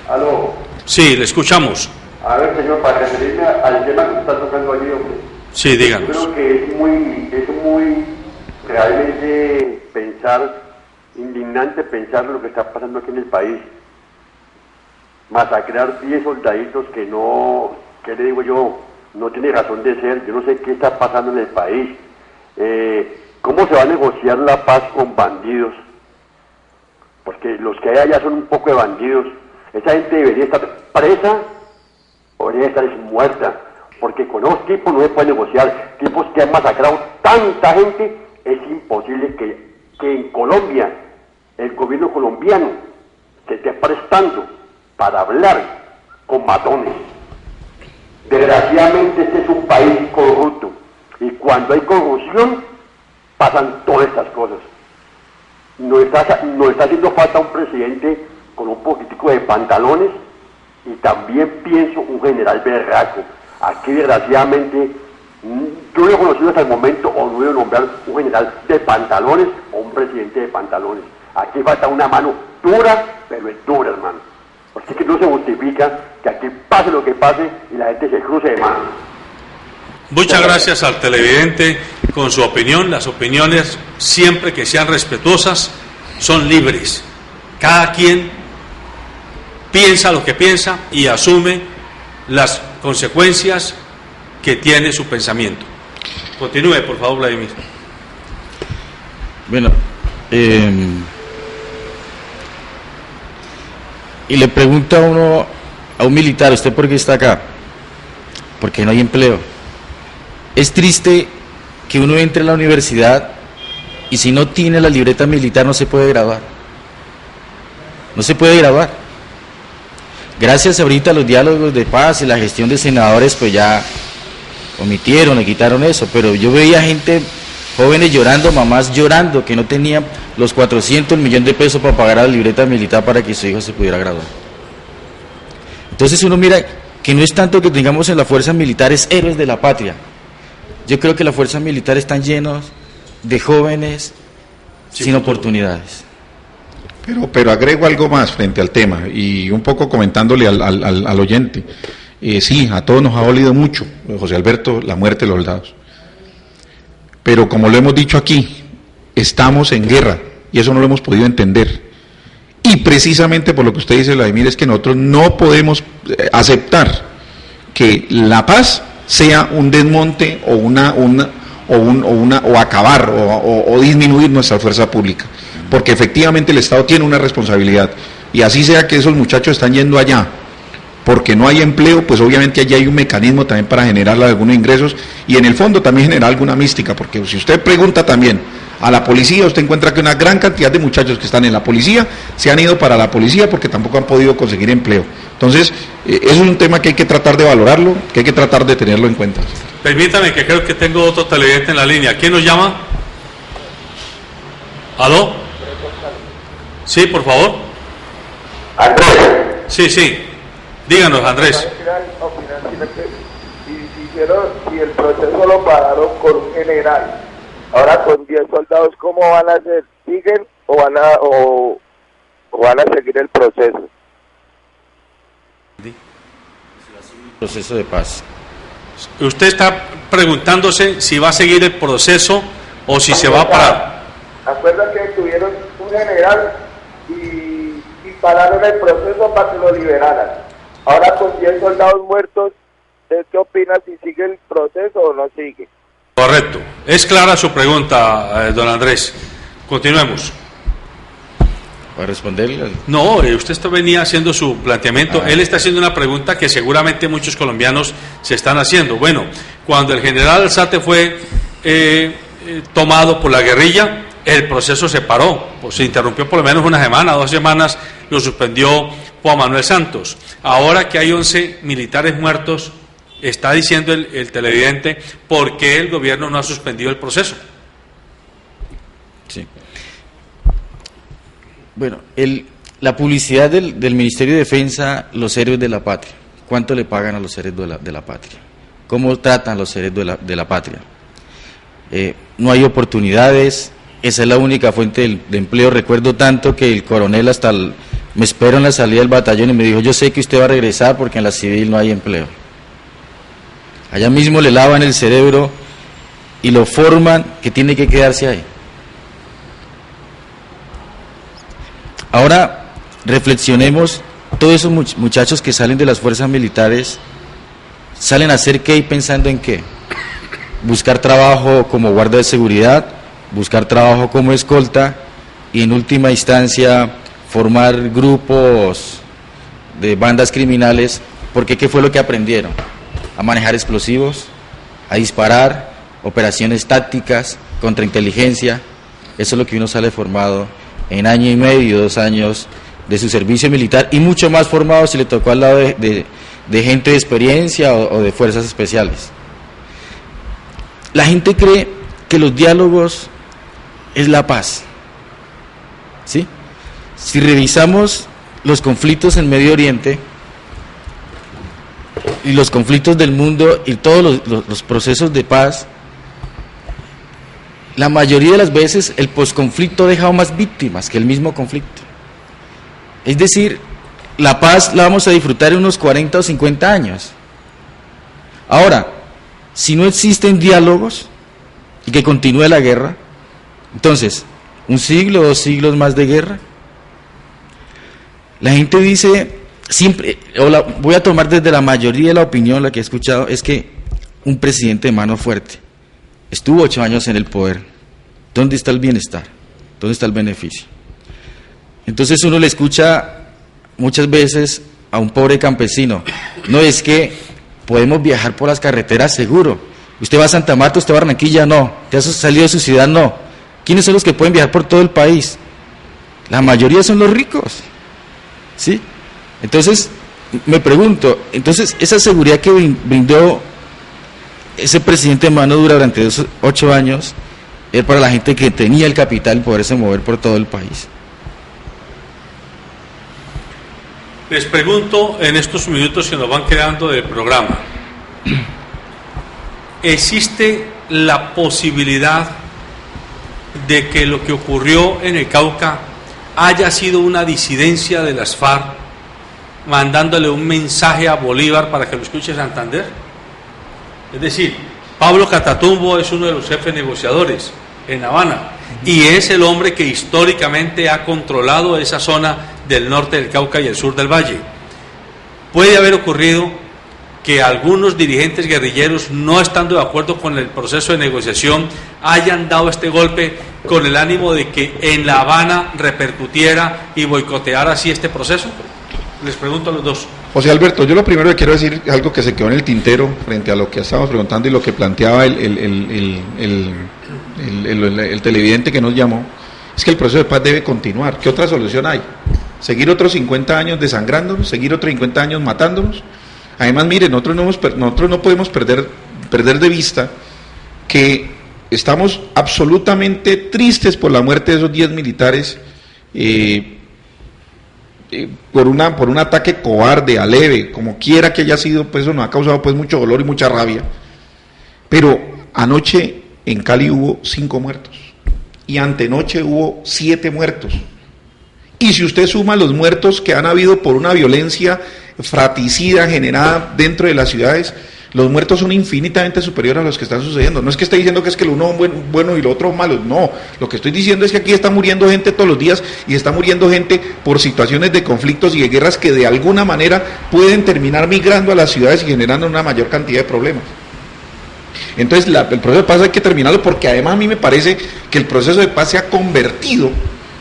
Aló. Sí, le escuchamos. A ver, señor, para referirme al tema que está tocando allí, hombre. Sí, díganos. Creo que es muy realmente indignante pensar lo que está pasando aquí en el país. Masacrar 10 soldaditos que no, ¿qué le digo yo? No tiene razón de ser. Yo no sé qué está pasando en el país. ¿Cómo se va a negociar la paz con bandidos? Porque los que hay allá son un poco de bandidos. Esa gente debería estar presa o debería estar muerta. Porque con esos tipos no se puede negociar. Tipos que han masacrado tanta gente, es imposible que en Colombia, el gobierno colombiano, se esté prestando para hablar con matones. Desgraciadamente este es un país corrupto. Y cuando hay corrupción, pasan todas estas cosas. Nos está haciendo falta un presidente con un poquitico de pantalones y también pienso un general berraco. Aquí desgraciadamente yo no he conocido hasta el momento o no he nombrar un general de pantalones o un presidente de pantalones. Aquí falta una mano dura, pero es dura, hermano. Así que no se justifica que aquí pase lo que pase y la gente se cruce de manos. Muchas gracias al televidente con su opinión. Las opiniones, siempre que sean respetuosas, son libres. Cada quien piensa lo que piensa y asume las consecuencias que tiene su pensamiento. Continúe, por favor, Vladimir. Bueno, y le pregunto a un militar, ¿usted por qué está acá? Porque no hay empleo. Es triste que uno entre a la universidad y si no tiene la libreta militar no se puede graduar. No se puede graduar. Gracias ahorita a los diálogos de paz y la gestión de senadores, pues ya omitieron, le quitaron eso, pero yo veía gente, jóvenes llorando, mamás llorando, que no tenían los 400 millones de pesos para pagar a la libreta militar para que su hijo se pudiera graduar. Entonces uno mira que no es tanto que tengamos en las fuerzas militares héroes de la patria. Yo creo que las fuerzas militares están llenos de jóvenes sin oportunidades. Pero agrego algo más frente al tema y un poco comentándole al oyente. Sí, a todos nos ha dolido mucho, José Alberto, la muerte de los soldados. Pero como lo hemos dicho aquí, estamos en guerra y eso no lo hemos podido entender. Y precisamente por lo que usted dice, Vladimir, es que nosotros no podemos aceptar que la paz sea un desmonte o acabar o disminuir nuestra fuerza pública, porque efectivamente el Estado tiene una responsabilidad, y así sea que esos muchachos están yendo allá porque no hay empleo, pues obviamente allí hay un mecanismo también para generar algunos ingresos y en el fondo también generar alguna mística, porque si usted pregunta también a la policía, usted encuentra que una gran cantidad de muchachos que están en la policía se han ido para la policía porque tampoco han podido conseguir empleo. Entonces, eso es un tema que hay que tratar de valorarlo, que hay que tratar de tenerlo en cuenta. Permítame, que creo que tengo otro televidente en la línea. ¿Quién nos llama? ¿Aló? Sí, por favor. Andrés. Sí. Díganos, Andrés. Si el proceso lo pararon con un general, ahora con 10 soldados, ¿cómo van a hacer? ¿Siguen o van a seguir el proceso? Proceso de paz. Usted está preguntándose si va a seguir el proceso o si se va a parar. Acuerda que tuvieron un general y pararon el proceso para que lo liberaran. Ahora con 10 soldados muertos, ¿qué opina si sigue el proceso o no sigue? Correcto. Es clara su pregunta, don Andrés. Continuemos. ¿Para responderle? No, usted venía haciendo su planteamiento. Él está haciendo una pregunta que seguramente muchos colombianos se están haciendo. Bueno, cuando el general Alzate fue tomado por la guerrilla, el proceso se paró, pues se interrumpió por lo menos una semana, 2 semanas, lo suspendió Juan Manuel Santos. Ahora que hay 11 militares muertos, está diciendo el televidente, ¿por qué el gobierno no ha suspendido el proceso? Sí. Bueno, la publicidad del Ministerio de Defensa, los héroes de la patria. ¿Cuánto le pagan a los héroes de la patria? ¿Cómo tratan a los héroes de la patria? No hay oportunidades, esa es la única fuente de empleo. Recuerdo tanto que el coronel me esperó en la salida del batallón y me dijo, yo sé que usted va a regresar porque en la civil no hay empleo. Allá mismo le lavan el cerebro y lo forman que tiene que quedarse ahí. Ahora reflexionemos, todos esos muchachos que salen de las fuerzas militares, ¿salen a hacer qué y pensando en qué? Buscar trabajo como guardia de seguridad, buscar trabajo como escolta y en última instancia formar grupos de bandas criminales, porque ¿qué fue lo que aprendieron? A manejar explosivos, a disparar, operaciones tácticas, contrainteligencia. Eso es lo que uno sale formado en año y medio, 2 años de su servicio militar y mucho más formado si le tocó al lado de gente de experiencia o de fuerzas especiales. La gente cree que los diálogos es la paz, ¿sí? Si revisamos los conflictos en Medio Oriente y los conflictos del mundo y todos los procesos de paz, la mayoría de las veces el posconflicto ha dejado más víctimas que el mismo conflicto. Es decir, la paz la vamos a disfrutar en unos 40 o 50 años. Ahora, si no existen diálogos y que continúe la guerra, entonces, 1 siglo, 2 siglos más de guerra. La gente dice, siempre, voy a tomar desde la mayoría de la opinión, la que he escuchado, es que un presidente de mano fuerte estuvo 8 años en el poder. ¿Dónde está el bienestar? ¿Dónde está el beneficio? Entonces uno le escucha muchas veces a un pobre campesino, no, es que podemos viajar por las carreteras seguro. Usted va a Santa Marta, usted va a Barranquilla, no. ¿Te has salido de su ciudad? No. ¿Quiénes son los que pueden viajar por todo el país? La mayoría son los ricos, ¿sí? Entonces, me pregunto, entonces, esa seguridad que brindó ese presidente de mano dura durante esos 8 años, era para la gente que tenía el capital y poderse mover por todo el país. Les pregunto en estos minutos que nos van quedando del programa, ¿existe la posibilidad de que lo que ocurrió en el Cauca haya sido una disidencia de las FARC mandándole un mensaje a Bolívar para que lo escuche Santander? Es decir, Pablo Catatumbo es uno de los jefes negociadores en La Habana y es el hombre que históricamente ha controlado esa zona del norte del Cauca y el sur del Valle. Puede haber ocurrido que algunos dirigentes guerrilleros, no estando de acuerdo con el proceso de negociación, hayan dado este golpe con el ánimo de que en La Habana repercutiera y boicoteara así este proceso. Les pregunto a los dos. José Alberto, yo lo primero que quiero decir es algo que se quedó en el tintero frente a lo que estábamos preguntando y lo que planteaba el televidente que nos llamó, es que el proceso de paz debe continuar. ¿Qué otra solución hay? ¿Seguir otros 50 años desangrándonos? ¿Seguir otros 50 años matándonos? Además, miren, nosotros no podemos perder de vista que estamos absolutamente tristes por la muerte de esos 10 militares por un ataque cobarde, aleve, como quiera que haya sido, pues eso nos ha causado pues mucho dolor y mucha rabia. Pero anoche en Cali hubo 5 muertos y antenoche hubo 7 muertos. Y si usted suma los muertos que han habido por una violencia fratricida generada dentro de las ciudades, los muertos son infinitamente superiores a los que están sucediendo. No es que esté diciendo que es que el uno es bueno y el otro malo, no. Lo que estoy diciendo es que aquí está muriendo gente todos los días y está muriendo gente por situaciones de conflictos y de guerras que de alguna manera pueden terminar migrando a las ciudades y generando una mayor cantidad de problemas. Entonces el proceso de paz hay que terminarlo, porque además a mí me parece que el proceso de paz se ha convertido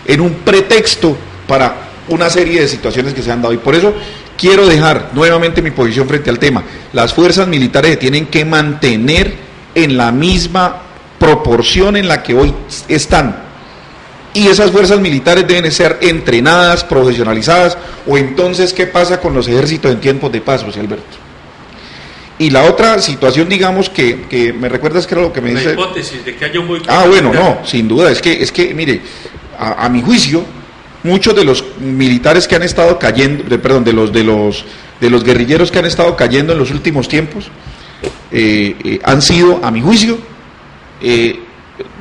en un pretexto para una serie de situaciones que se han dado, y por eso quiero dejar nuevamente mi posición frente al tema. Las fuerzas militares se tienen que mantener en la misma proporción en la que hoy están, y esas fuerzas militares deben ser entrenadas, profesionalizadas. O entonces, ¿qué pasa con los ejércitos en tiempos de paz, José Alberto? Y la otra situación, digamos, que me recuerdas que era lo que me dice... La hipótesis de que haya un boicot. Bueno, no, sin duda, es que mire, a mi juicio, muchos de los militares que han estado cayendo, de los guerrilleros que han estado cayendo en los últimos tiempos, han sido, a mi juicio,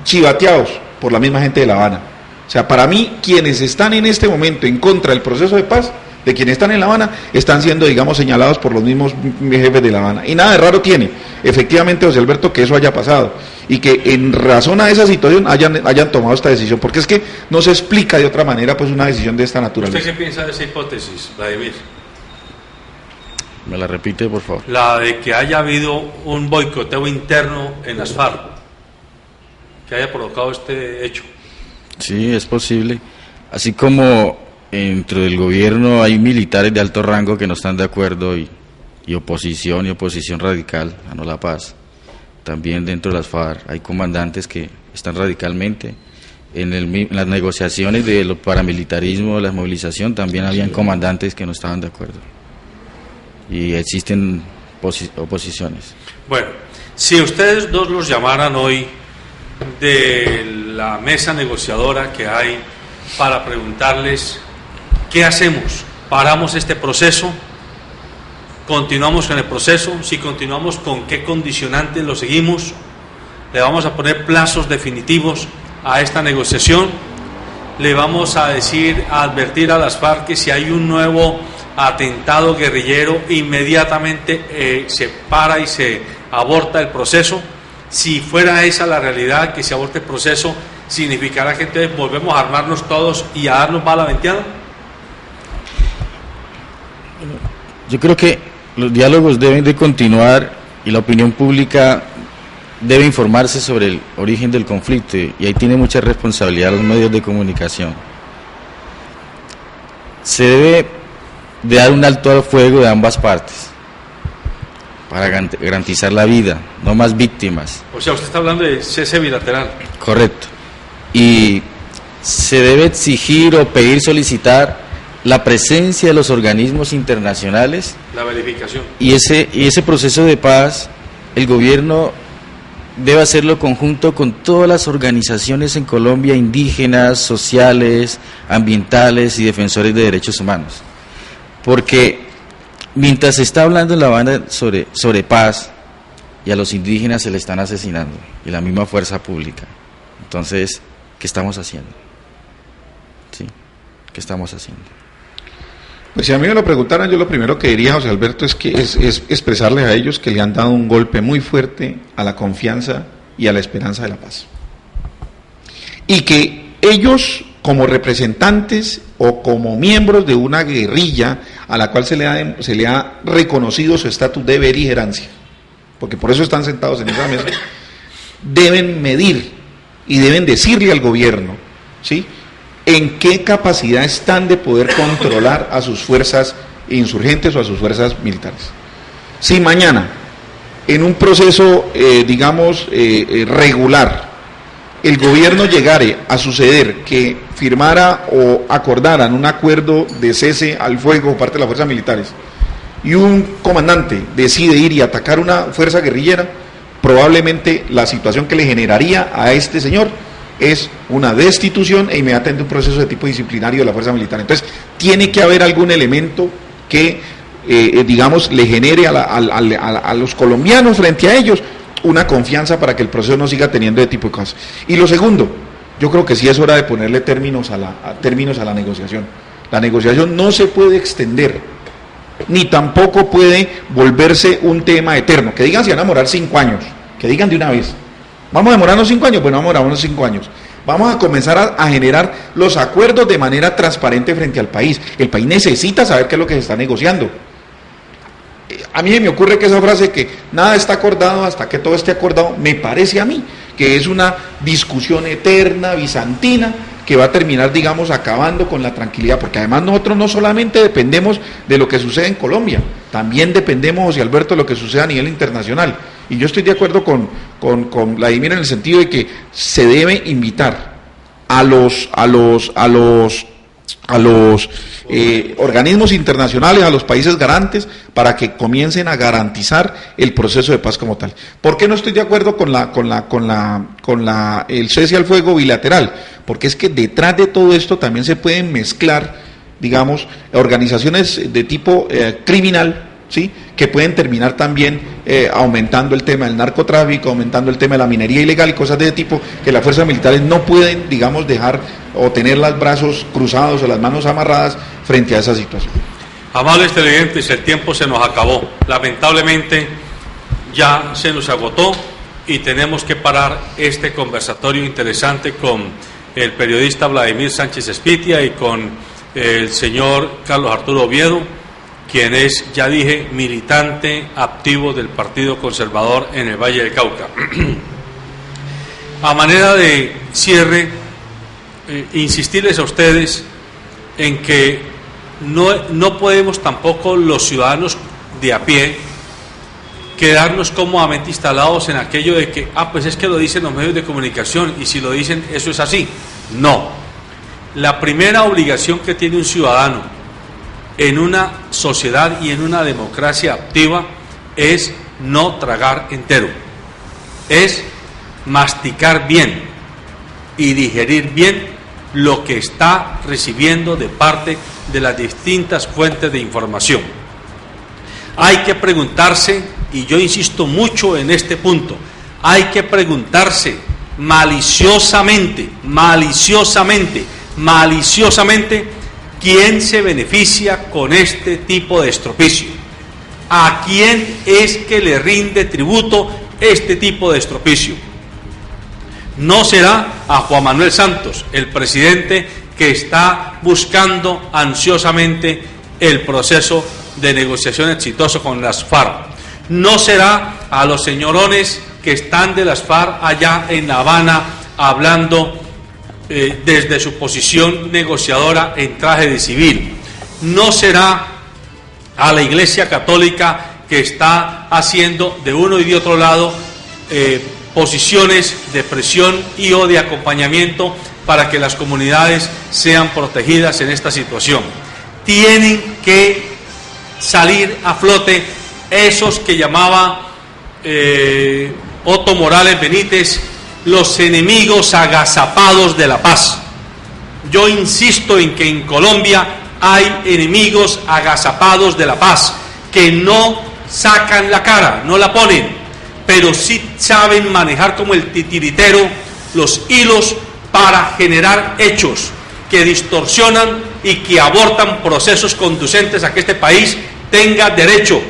chivateados por la misma gente de La Habana. O sea, para mí, quienes están en este momento en contra del proceso de paz, de quienes están en La Habana, están siendo, digamos, señalados por los mismos jefes de La Habana. Y nada de raro tiene, efectivamente, José Alberto, que eso haya pasado, y que en razón a esa situación hayan tomado esta decisión, porque es que no se explica de otra manera pues una decisión de esta naturaleza. ¿Usted qué piensa de esa hipótesis, Vladimir? ¿Me la repite, por favor? La de que haya habido un boicoteo interno en las FARC, que haya provocado este hecho. Sí, es posible. Así como dentro del gobierno hay militares de alto rango que no están de acuerdo y oposición radical a no la paz. También dentro de las FARC hay comandantes que están radicalmente. En las negociaciones de los paramilitarismo, la movilización, también habían comandantes que no estaban de acuerdo. Y existen oposiciones. Bueno, si ustedes dos los llamaran hoy de la mesa negociadora que hay para preguntarles ¿qué hacemos? ¿Paramos este proceso? ¿Continuamos con el proceso? Si continuamos, ¿con qué condicionantes lo seguimos? ¿Le vamos a poner plazos definitivos a esta negociación? ¿Le vamos a advertir a las FARC que si hay un nuevo atentado guerrillero, inmediatamente se para y se aborta el proceso? Si fuera esa la realidad, que se aborte el proceso, ¿significará que entonces volvemos a armarnos todos y a darnos bala venteada? Yo creo que los diálogos deben de continuar y la opinión pública debe informarse sobre el origen del conflicto, y ahí tiene mucha responsabilidad los medios de comunicación. Se debe de dar un alto al fuego de ambas partes para garantizar la vida, no más víctimas. O sea, usted está hablando de cese bilateral. Correcto. Y se debe exigir o pedir, solicitar la presencia de los organismos internacionales. La verificación. Y ese proceso de paz, el gobierno debe hacerlo conjunto con todas las organizaciones en Colombia, indígenas, sociales, ambientales y defensores de derechos humanos. Porque mientras se está hablando en La Habana sobre paz, y a los indígenas se le están asesinando, y la misma fuerza pública. Entonces, ¿qué estamos haciendo? ¿Sí? que estamos haciendo. Pues si a mí me lo preguntaran, yo lo primero que diría, José Alberto, es que es expresarles a ellos que le han dado un golpe muy fuerte a la confianza y a la esperanza de la paz. Y que ellos, como representantes o como miembros de una guerrilla a la cual se le ha reconocido su estatus de beligerancia, porque por eso están sentados en esa mesa, deben medir y deben decirle al gobierno, ¿sí?, en qué capacidad están de poder controlar a sus fuerzas insurgentes o a sus fuerzas militares. Si mañana, en un proceso, regular, el gobierno llegare a suceder que firmara o acordaran un acuerdo de cese al fuego por parte de las fuerzas militares y un comandante decide ir y atacar una fuerza guerrillera, probablemente la situación que le generaría a este señor es una destitución e inmediatamente un proceso de tipo disciplinario de la fuerza militar. Entonces, tiene que haber algún elemento que, le genere a los colombianos frente a ellos una confianza para que el proceso no siga teniendo ese tipo de cosas. Y lo segundo, yo creo que sí es hora de ponerle términos a la negociación. La negociación no se puede extender, ni tampoco puede volverse un tema eterno. Que digan si van a demorar 5 años, que digan de una vez. ¿Vamos a demorarnos 5 años? Bueno, vamos a demorarnos 5 años. Vamos a comenzar a generar los acuerdos de manera transparente frente al país. El país necesita saber qué es lo que se está negociando. A mí me ocurre que esa frase que nada está acordado hasta que todo esté acordado, me parece a mí que es una discusión eterna, bizantina, que va a terminar, acabando con la tranquilidad, porque además nosotros no solamente dependemos de lo que sucede en Colombia, también dependemos, José Alberto, de lo que sucede a nivel internacional. Y yo estoy de acuerdo con Vladimir en el sentido de que se debe invitar a los organismos internacionales, a los países garantes, para que comiencen a garantizar el proceso de paz como tal. ¿Por qué no estoy de acuerdo con el cese al fuego bilateral? Porque es que detrás de todo esto también se pueden mezclar, organizaciones de tipo criminal, ¿sí?, que pueden terminar también aumentando el tema del narcotráfico, aumentando el tema de la minería ilegal y cosas de ese tipo, que las fuerzas militares no pueden, dejar o tener los brazos cruzados o las manos amarradas frente a esa situación. Amables televidentes, el tiempo se nos acabó. Lamentablemente ya se nos agotó y tenemos que parar este conversatorio interesante con el periodista Vladimir Sánchez Espitia y con el señor Carlos Arturo Oviedo, quien es, ya dije, militante activo del Partido Conservador en el Valle del Cauca. A manera de cierre, insistirles a ustedes en que no podemos tampoco los ciudadanos de a pie quedarnos cómodamente instalados en aquello de que, pues es que lo dicen los medios de comunicación y si lo dicen eso es así. No. La primera obligación que tiene un ciudadano en una sociedad y en una democracia activa es no tragar entero, es masticar bien y digerir bien lo que está recibiendo de parte de las distintas fuentes de información. Hay que preguntarse, y yo insisto mucho en este punto, hay que preguntarse maliciosamente, ¿quién se beneficia con este tipo de estropicio? ¿A quién es que le rinde tributo este tipo de estropicio? No será a Juan Manuel Santos, el presidente que está buscando ansiosamente el proceso de negociación exitoso con las FARC. No será a los señorones que están de las FARC allá en La Habana hablando desde su posición negociadora en traje de civil. No será a la Iglesia Católica que está haciendo de uno y de otro lado posiciones de presión y o de acompañamiento para que las comunidades sean protegidas en esta situación. Tienen que salir a flote esos que llamaba Otto Morales Benítez los enemigos agazapados de la paz. Yo insisto en que en Colombia hay enemigos agazapados de la paz, que no sacan la cara, no la ponen, pero sí saben manejar como el titiritero los hilos para generar hechos que distorsionan y que abortan procesos conducentes a que este país tenga derecho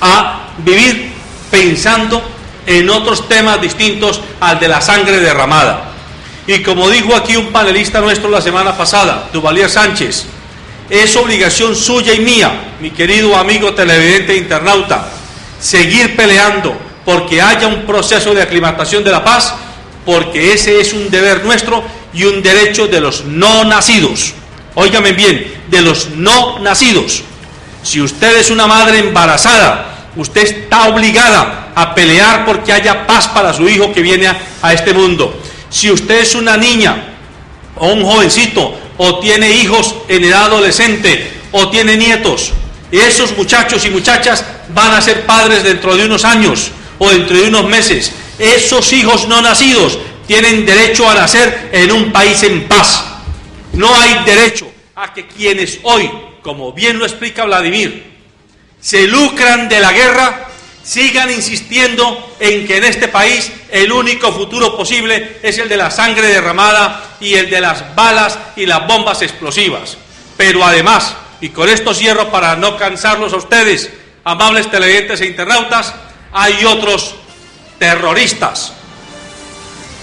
a vivir pensando en otros temas distintos al de la sangre derramada. Y como dijo aquí un panelista nuestro la semana pasada, Duvalier Sánchez, es obligación suya y mía, mi querido amigo televidente e internauta, seguir peleando porque haya un proceso de aclimatación de la paz, porque ese es un deber nuestro y un derecho de los no nacidos. Óigame bien, de los no nacidos. Si usted es una madre embarazada, usted está obligada a pelear porque haya paz para su hijo que viene a este mundo. Si usted es una niña o un jovencito o tiene hijos en edad adolescente o tiene nietos, esos muchachos y muchachas van a ser padres dentro de unos años o dentro de unos meses. Esos hijos no nacidos tienen derecho a nacer en un país en paz. No hay derecho a que quienes hoy, como bien lo explica Vladimir, se lucran de la guerra, sigan insistiendo en que en este país el único futuro posible es el de la sangre derramada y el de las balas y las bombas explosivas. Pero además, y con esto cierro para no cansarlos a ustedes, amables televidentes e internautas, hay otros terroristas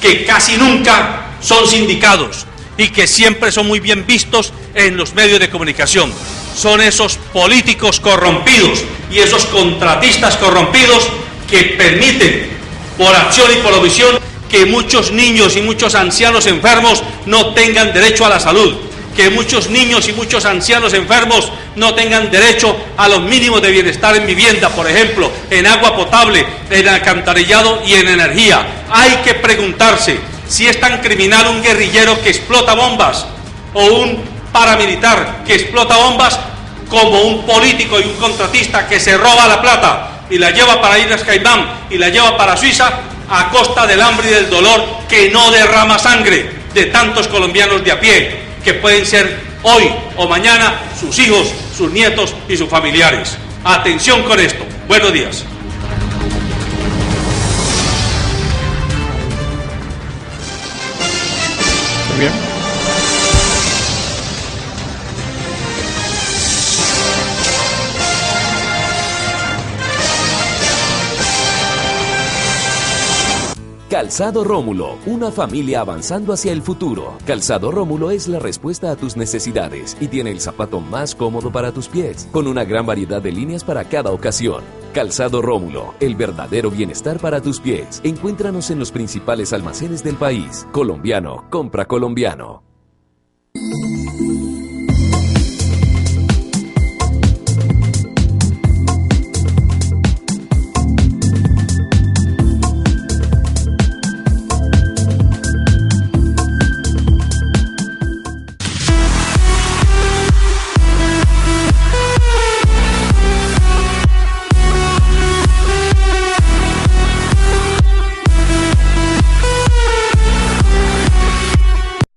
que casi nunca son sindicados y que siempre son muy bien vistos en los medios de comunicación. Son esos políticos corrompidos y esos contratistas corrompidos que permiten, por acción y por omisión, que muchos niños y muchos ancianos enfermos no tengan derecho a la salud, que muchos niños y muchos ancianos enfermos no tengan derecho a los mínimos de bienestar en vivienda, por ejemplo, en agua potable, en alcantarillado y en energía. Hay que preguntarse si es tan criminal un guerrillero que explota bombas o un paramilitar que explota bombas como un político y un contratista que se roba la plata y la lleva para Islas Caimán y la lleva para Suiza a costa del hambre y del dolor que no derrama sangre de tantos colombianos de a pie que pueden ser hoy o mañana sus hijos, sus nietos y sus familiares. Atención con esto. Buenos días. Muy bien. Calzado Rómulo, una familia avanzando hacia el futuro. Calzado Rómulo es la respuesta a tus necesidades y tiene el zapato más cómodo para tus pies, con una gran variedad de líneas para cada ocasión. Calzado Rómulo, el verdadero bienestar para tus pies. Encuéntranos en los principales almacenes del país. Colombiano, compra colombiano.